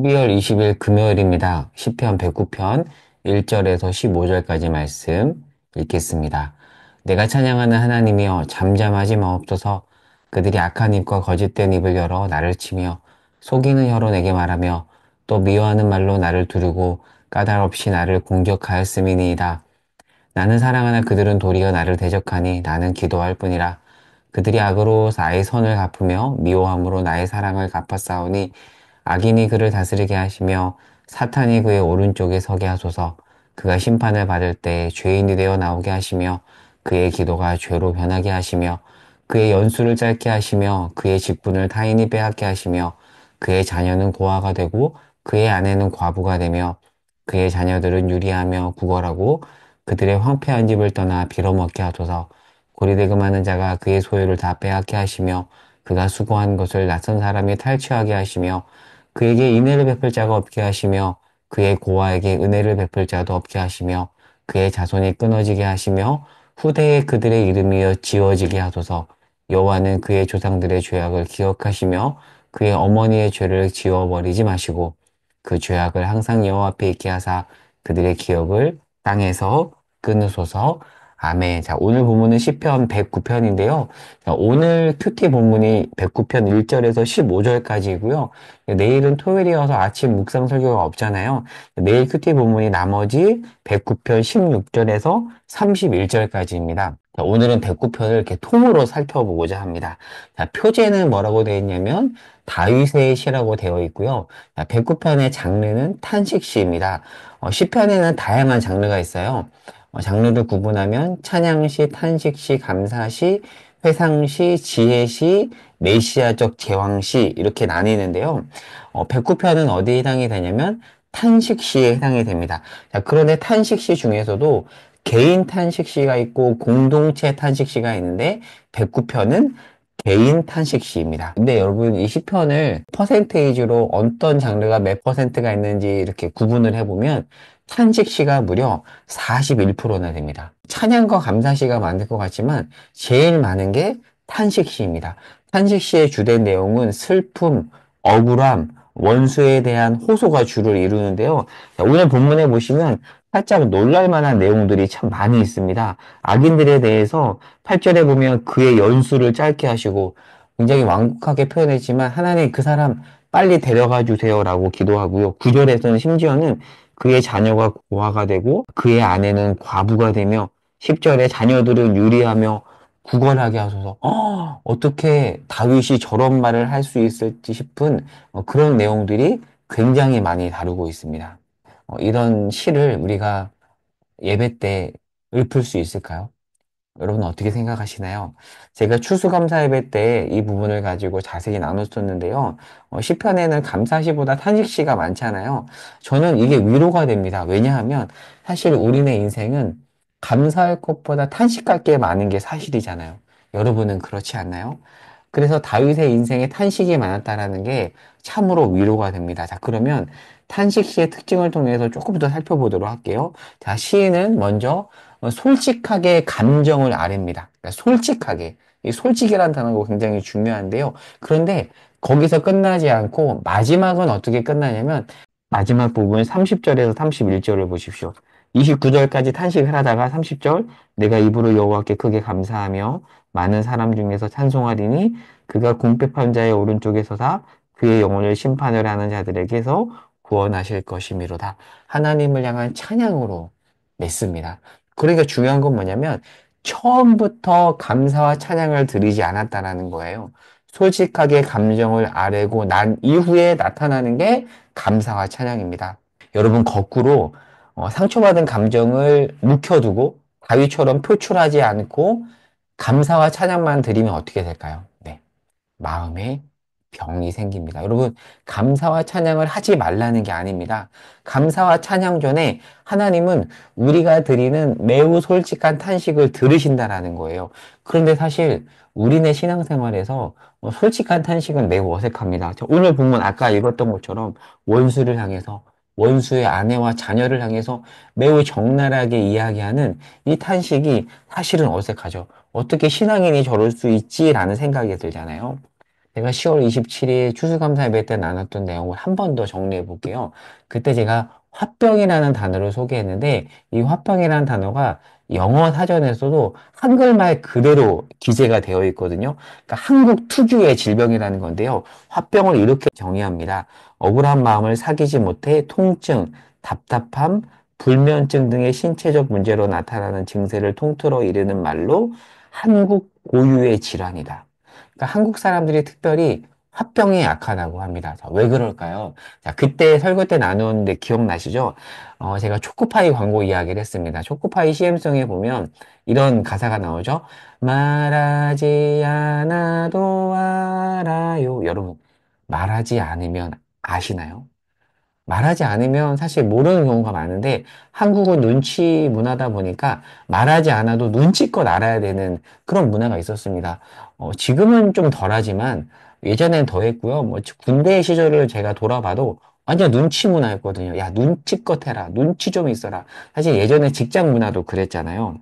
12월 20일 금요일입니다. 시편 109편 1절에서 15절까지 말씀 읽겠습니다. 내가 찬양하는 하나님이여 잠잠하지 마옵소서. 그들이 악한 입과 거짓된 입을 열어 나를 치며 속이는 혀로 내게 말하며 또 미워하는 말로 나를 두르고 까닭없이 나를 공격하였음이니이다. 나는 사랑하나 그들은 도리어 나를 대적하니 나는 기도할 뿐이라. 그들이 악으로 나의 선을 갚으며 미워함으로 나의 사랑을 갚아싸우니 악인이 그를 다스리게 하시며 사탄이 그의 오른쪽에 서게 하소서. 그가 심판을 받을 때 죄인이 되어 나오게 하시며 그의 기도가 죄로 변하게 하시며 그의 연수를 짧게 하시며 그의 직분을 타인이 빼앗게 하시며 그의 자녀는 고아가 되고 그의 아내는 과부가 되며 그의 자녀들은 유리하며 구걸하고 그들의 황폐한 집을 떠나 빌어먹게 하소서. 고리대금하는 자가 그의 소유를 다 빼앗게 하시며 그가 수고한 것을 낯선 사람이 탈취하게 하시며 그에게 인애를 베풀 자가 없게 하시며 그의 고아에게 은혜를 베풀 자도 없게 하시며 그의 자손이 끊어지게 하시며 후대에 그들의 이름이 지워지게 하소서. 여호와는 그의 조상들의 죄악을 기억하시며 그의 어머니의 죄를 지워버리지 마시고 그 죄악을 항상 여호와 앞에 있게 하사 그들의 기억을 땅에서 끊으소서. 아멘. 자, 오늘 본문은 시편 109편인데요. 오늘 큐티 본문이 109편 1절에서 15절까지이고요. 내일은 토요일이어서 아침 묵상 설교가 없잖아요. 내일 큐티 본문이 나머지 109편 16절에서 31절까지입니다. 오늘은 109편을 이렇게 통으로 살펴보고자 합니다. 자, 표제는 뭐라고 되어 있냐면 다윗의 시라고 되어 있고요. 109편의 장르는 탄식시입니다. 시편에는 다양한 장르가 있어요. 장르를 구분하면 찬양시, 탄식시, 감사시, 회상시, 지혜시, 메시아적 제왕시 이렇게 나뉘는데요. 109편은 어디에 해당이 되냐면 탄식시에 해당이 됩니다. 자, 그런데 탄식시 중에서도 개인 탄식시가 있고 공동체 탄식시가 있는데 109편은 개인 탄식시입니다. 근데 여러분 이 시편을 퍼센테이지로 어떤 장르가 몇 퍼센트가 있는지 이렇게 구분을 해보면 탄식시가 무려 41%나 됩니다. 찬양과 감사시가 많을 것 같지만 제일 많은 게 탄식시입니다. 탄식시의 주된 내용은 슬픔, 억울함, 원수에 대한 호소가 주를 이루는데요. 자, 오늘 본문에 보시면 살짝 놀랄 만한 내용들이 참 많이 있습니다. 악인들에 대해서 8절에 보면 그의 연수를 짧게 하시고 굉장히 완곡하게 표현했지만 하나님 그 사람 빨리 데려가 주세요라고 기도하고요. 9절에서는 심지어는 그의 자녀가 고아가 되고 그의 아내는 과부가 되며 10절에 자녀들은 유리하며 구걸하게 하소서. 어떻게 다윗이 저런 말을 할 수 있을지 싶은 그런 내용들이 굉장히 많이 다루고 있습니다. 이런 시를 우리가 예배 때 읊을 수 있을까요? 여러분 어떻게 생각하시나요? 제가 추수감사 예배 때 이 부분을 가지고 자세히 나눴었는데요. 시편에는 감사시보다 탄식시가 많잖아요. 저는 이게 위로가 됩니다. 왜냐하면 사실 우리네 인생은 감사할 것보다 탄식할 게 많은 게 사실이잖아요. 여러분은 그렇지 않나요? 그래서 다윗의 인생에 탄식이 많았다라는 게 참으로 위로가 됩니다. 자, 그러면 탄식 시의 특징을 통해서 조금 더 살펴보도록 할게요. 자, 시인은 먼저 솔직하게 감정을 아랩니다. 그러니까 솔직하게. 이 솔직이라는 단어가 굉장히 중요한데요. 그런데 거기서 끝나지 않고 마지막은 어떻게 끝나냐면 마지막 부분 30절에서 31절을 보십시오. 29절까지 탄식을 하다가 30절 내가 입으로 여호와께 크게 감사하며 많은 사람 중에서 찬송하리니 그가 궁핍한 자의 오른쪽에 서사 그의 영혼을 심판을 하는 자들에게서 구원하실 것이미로다. 하나님을 향한 찬양으로 맺습니다. 그러니까 중요한 건 뭐냐면 처음부터 감사와 찬양을 드리지 않았다라는 거예요. 솔직하게 감정을 아뢰고 난 이후에 나타나는 게 감사와 찬양입니다. 여러분 거꾸로 상처받은 감정을 묵혀두고 다윗처럼 표출하지 않고 감사와 찬양만 드리면 어떻게 될까요? 네. 마음에 병이 생깁니다. 여러분, 감사와 찬양을 하지 말라는 게 아닙니다. 감사와 찬양 전에 하나님은 우리가 드리는 매우 솔직한 탄식을 들으신다라는 거예요. 그런데 사실 우리네 신앙생활에서 솔직한 탄식은 매우 어색합니다. 오늘 보면 아까 읽었던 것처럼 원수를 향해서 원수의 아내와 자녀를 향해서 매우 적나라하게 이야기하는 이 탄식이 사실은 어색하죠. 어떻게 신앙인이 저럴 수 있지라는 생각이 들잖아요. 제가 10월 27일 추수감사 예배 때 나눴던 내용을 한 번 더 정리해 볼게요. 그때 제가 화병이라는 단어를 소개했는데 이 화병이라는 단어가 영어 사전에서도 한글말 그대로 기재가 되어 있거든요. 그러니까 한국 특유의 질병이라는 건데요. 화병을 이렇게 정의합니다. 억울한 마음을 사귀지 못해 통증, 답답함, 불면증 등의 신체적 문제로 나타나는 증세를 통틀어 이르는 말로 한국 고유의 질환이다. 그러니까 한국 사람들이 특별히 화병에 약하다고 합니다. 자, 왜 그럴까요? 자, 그때 설교 때 나누었는데 기억나시죠? 제가 초코파이 광고 이야기를 했습니다. 초코파이 CM송에 보면 이런 가사가 나오죠? 말하지 않아도 알아요. 여러분, 말하지 않으면 아시나요? 말하지 않으면 사실 모르는 경우가 많은데 한국은 눈치 문화다 보니까 말하지 않아도 눈치껏 알아야 되는 그런 문화가 있었습니다. 지금은 좀 덜하지만 예전엔 더했고요. 뭐 군대 시절을 제가 돌아봐도 완전 눈치 문화였거든요. 야, 눈치껏 해라. 눈치 좀 있어라. 사실 예전에 직장 문화도 그랬잖아요.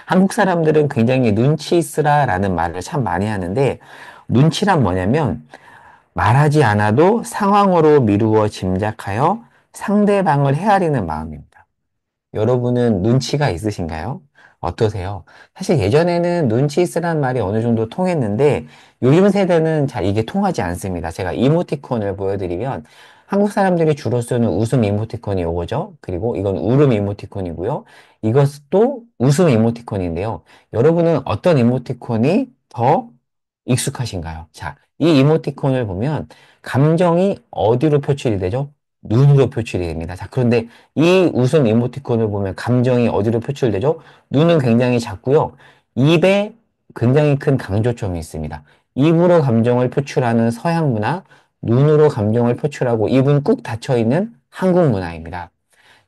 한국 사람들은 굉장히 눈치 있으라라는 말을 참 많이 하는데 눈치란 뭐냐면 말하지 않아도 상황으로 미루어 짐작하여 상대방을 헤아리는 마음입니다. 여러분은 눈치가 있으신가요? 어떠세요? 사실 예전에는 눈치 있으라는 말이 어느 정도 통했는데 요즘 세대는 잘 이게 통하지 않습니다. 제가 이모티콘을 보여드리면 한국 사람들이 주로 쓰는 웃음 이모티콘이 요거죠. 그리고 이건 울음 이모티콘이고요. 이것도 웃음 이모티콘인데요. 여러분은 어떤 이모티콘이 더 익숙하신가요? 자, 이 이모티콘을 보면 감정이 어디로 표출이 되죠? 눈으로 표출이 됩니다. 자, 그런데 이 웃음 이모티콘을 보면 감정이 어디로 표출되죠? 눈은 굉장히 작고요. 입에 굉장히 큰 강조점이 있습니다. 입으로 감정을 표출하는 서양 문화, 눈으로 감정을 표출하고 입은 꾹 닫혀 있는 한국 문화입니다.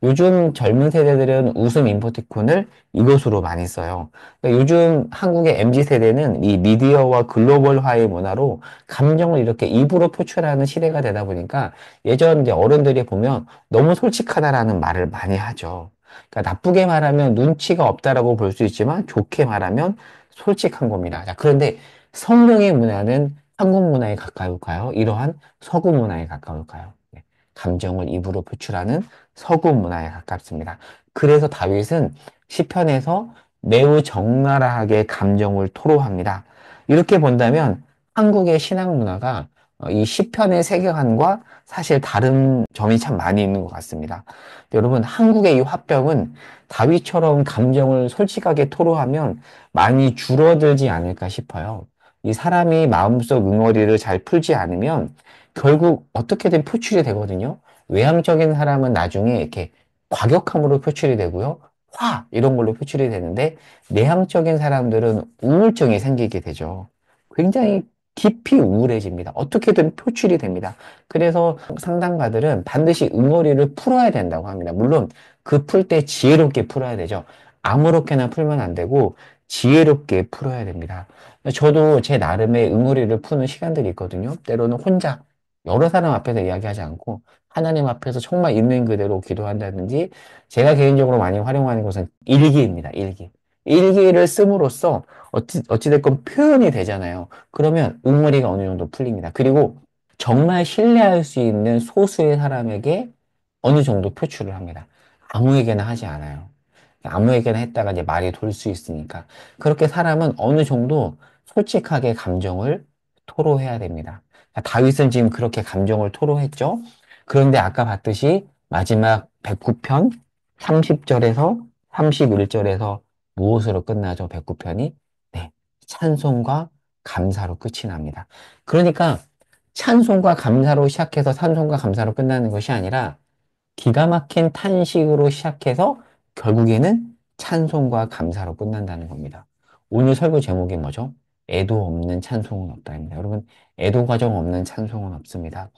요즘 젊은 세대들은 웃음 이모티콘을 이것으로 많이 써요. 그러니까 요즘 한국의 MZ 세대는 이 미디어와 글로벌화의 문화로 감정을 이렇게 입으로 표출하는 시대가 되다 보니까 예전 이제 어른들이 보면 너무 솔직하다라는 말을 많이 하죠. 그러니까 나쁘게 말하면 눈치가 없다라고 볼 수 있지만 좋게 말하면 솔직한 겁니다. 자, 그런데 성경의 문화는 한국 문화에 가까울까요? 이러한 서구 문화에 가까울까요? 네. 감정을 입으로 표출하는 서구 문화에 가깝습니다. 그래서 다윗은 시편에서 매우 적나라하게 감정을 토로합니다. 이렇게 본다면 한국의 신앙 문화가 이 시편의 세계관과 사실 다른 점이 참 많이 있는 것 같습니다. 여러분, 한국의 이 화병은 다윗처럼 감정을 솔직하게 토로하면 많이 줄어들지 않을까 싶어요. 이 사람이 마음속 응어리를 잘 풀지 않으면 결국 어떻게든 표출이 되거든요. 외향적인 사람은 나중에 이렇게 과격함으로 표출이 되고요. 이런 걸로 표출이 되는데 내향적인 사람들은 우울증이 생기게 되죠. 굉장히 깊이 우울해집니다. 어떻게든 표출이 됩니다. 그래서 상담가들은 반드시 응어리를 풀어야 된다고 합니다. 물론 그 풀 때 지혜롭게 풀어야 되죠. 아무렇게나 풀면 안 되고 지혜롭게 풀어야 됩니다. 저도 제 나름의 응어리를 푸는 시간들이 있거든요. 때로는 혼자 여러 사람 앞에서 이야기하지 않고 하나님 앞에서 정말 있는 그대로 기도한다든지 제가 개인적으로 많이 활용하는 것은 일기입니다. 일기. 일기를 씀으로써 어찌됐건 표현이 되잖아요. 그러면 응어리가 어느 정도 풀립니다. 그리고 정말 신뢰할 수 있는 소수의 사람에게 어느 정도 표출을 합니다. 아무에게나 하지 않아요. 아무에게나 했다가 이제 말이 돌 수 있으니까. 그렇게 사람은 어느 정도 솔직하게 감정을 토로해야 됩니다. 다윗은 지금 그렇게 감정을 토로했죠. 그런데 아까 봤듯이 마지막 109편 30절에서 31절에서 무엇으로 끝나죠? 109편이? 네. 찬송과 감사로 끝이 납니다. 그러니까 찬송과 감사로 시작해서 찬송과 감사로 끝나는 것이 아니라 기가 막힌 탄식으로 시작해서 결국에는 찬송과 감사로 끝난다는 겁니다. 오늘 설교 제목이 뭐죠? 애도 없는 찬송은 없다입니다. 여러분, 애도 과정 없는 찬송은 없습니다.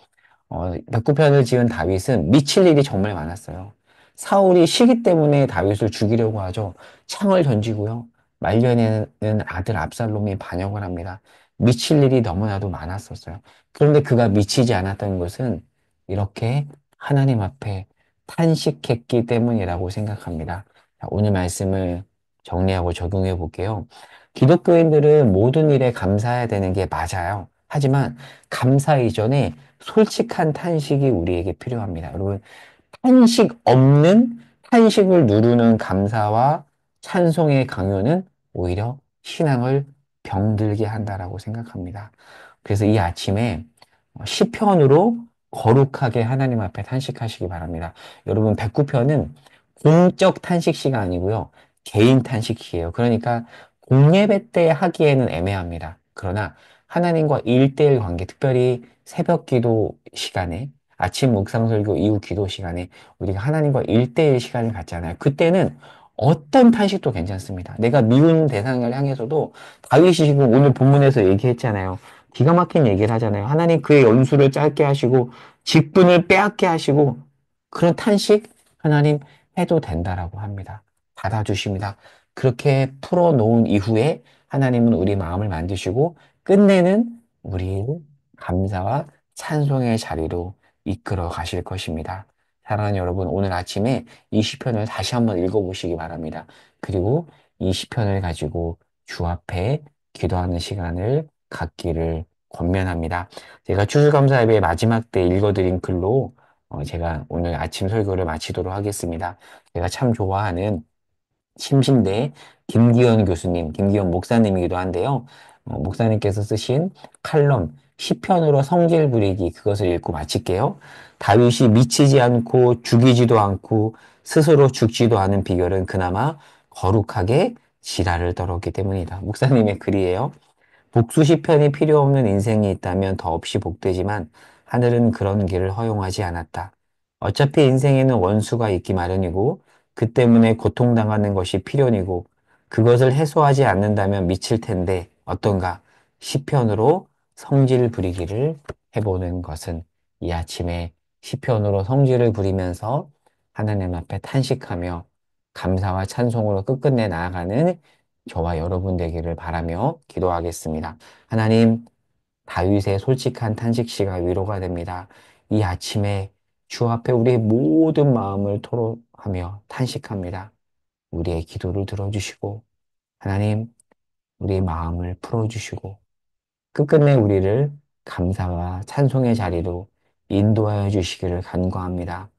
백구편을 지은 다윗은 미칠 일이 정말 많았어요. 사울이 시기 때문에 다윗을 죽이려고 하죠. 창을 던지고요. 말년에는 아들 압살롬이 반역을 합니다. 미칠 일이 너무나도 많았었어요. 그런데 그가 미치지 않았던 것은 이렇게 하나님 앞에 탄식했기 때문이라고 생각합니다. 자, 오늘 말씀을 정리하고 적용해 볼게요. 기독교인들은 모든 일에 감사해야 되는 게 맞아요. 하지만 감사 이전에 솔직한 탄식이 우리에게 필요합니다. 여러분, 탄식 없는 탄식을 누르는 감사와 찬송의 강요는 오히려 신앙을 병들게 한다라고 생각합니다. 그래서 이 아침에 시편으로 거룩하게 하나님 앞에 탄식하시기 바랍니다. 여러분, 109편은 공적 탄식시가 아니고요. 개인 탄식시예요. 그러니까 공예배 때 하기에는 애매합니다. 그러나 하나님과 일대일 관계, 특별히 새벽 기도 시간에 아침 묵상 설교 이후 기도 시간에 우리가 하나님과 일대일 시간을 갖잖아요. 그때는 어떤 탄식도 괜찮습니다. 내가 미운 대상을 향해서도 다윗이 지금 오늘 본문에서 얘기했잖아요. 기가 막힌 얘기를 하잖아요. 하나님 그의 연수를 짧게 하시고 직분을 빼앗게 하시고 그런 탄식 하나님 해도 된다라고 합니다. 받아주십니다. 그렇게 풀어놓은 이후에 하나님은 우리 마음을 만드시고 끝내는 우리의 감사와 찬송의 자리로 이끌어 가실 것입니다. 사랑하는 여러분, 오늘 아침에 이 시편을 다시 한번 읽어보시기 바랍니다. 그리고 이 시편을 가지고 주 앞에 기도하는 시간을 갖기를 권면합니다. 제가 추수감사 예배 마지막 때 읽어드린 글로 제가 오늘 아침 설교를 마치도록 하겠습니다. 제가 참 좋아하는 침신대 김기현 교수님, 김기현 목사님이기도 한데요. 목사님께서 쓰신 칼럼 시편으로 성질 부리기 그것을 읽고 마칠게요. 다윗이 미치지 않고 죽이지도 않고 스스로 죽지도 않은 비결은 그나마 거룩하게 지랄을 떨었기 때문이다. 목사님의 글이에요. 복수시편이 필요 없는 인생이 있다면 더없이 복되지만 하늘은 그런 길을 허용하지 않았다. 어차피 인생에는 원수가 있기 마련이고 그 때문에 고통당하는 것이 필연이고 그것을 해소하지 않는다면 미칠 텐데 어떤가? 시편으로 성질 부리기를 해보는 것은 이 아침에 시편으로 성질을 부리면서 하나님 앞에 탄식하며 감사와 찬송으로 끝끝내 나아가는 저와 여러분 되기를 바라며 기도하겠습니다. 하나님, 다윗의 솔직한 탄식시가 위로가 됩니다. 이 아침에 주 앞에 우리의 모든 마음을 토로하며 탄식합니다. 우리의 기도를 들어주시고, 하나님, 우리의 마음을 풀어주시고, 끝끝내 우리를 감사와 찬송의 자리로 인도하여 주시기를 간구합니다.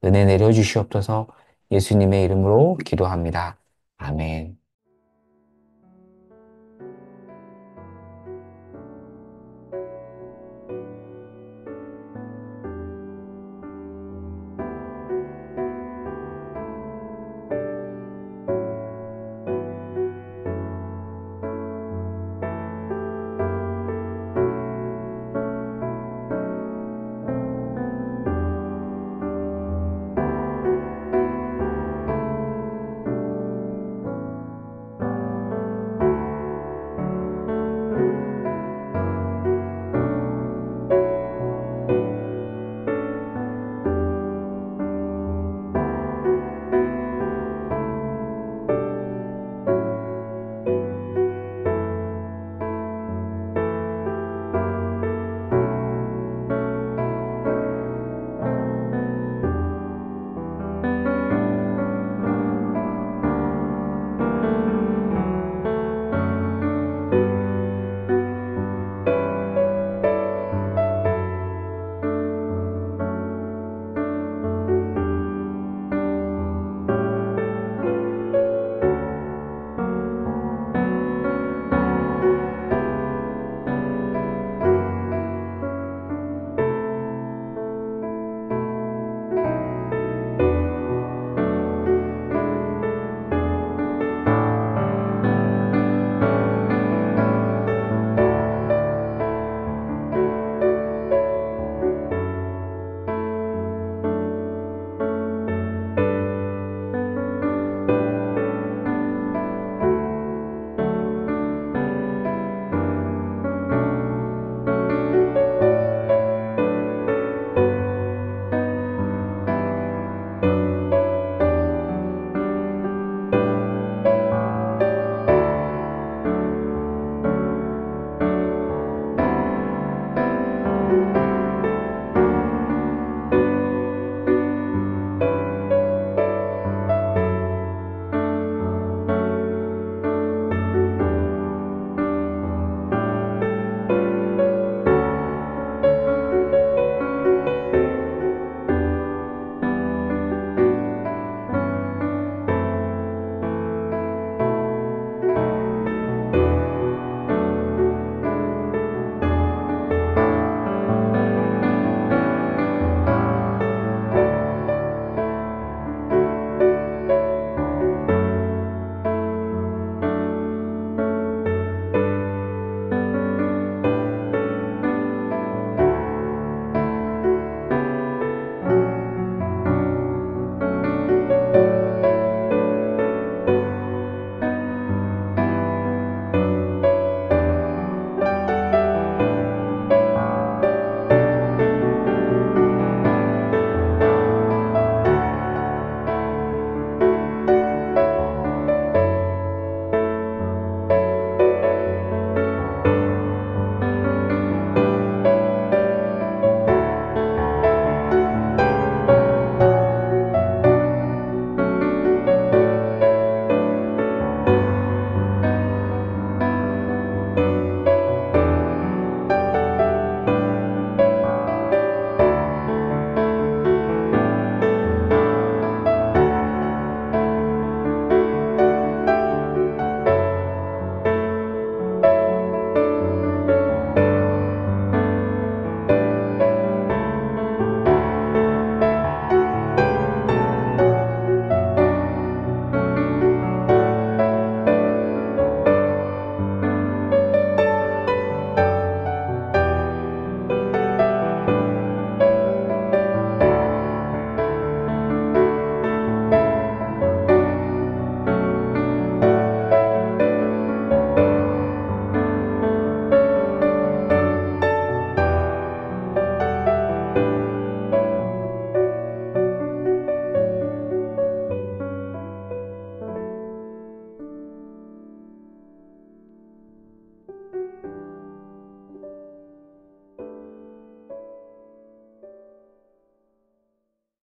은혜 내려주시옵소서 예수님의 이름으로 기도합니다. 아멘.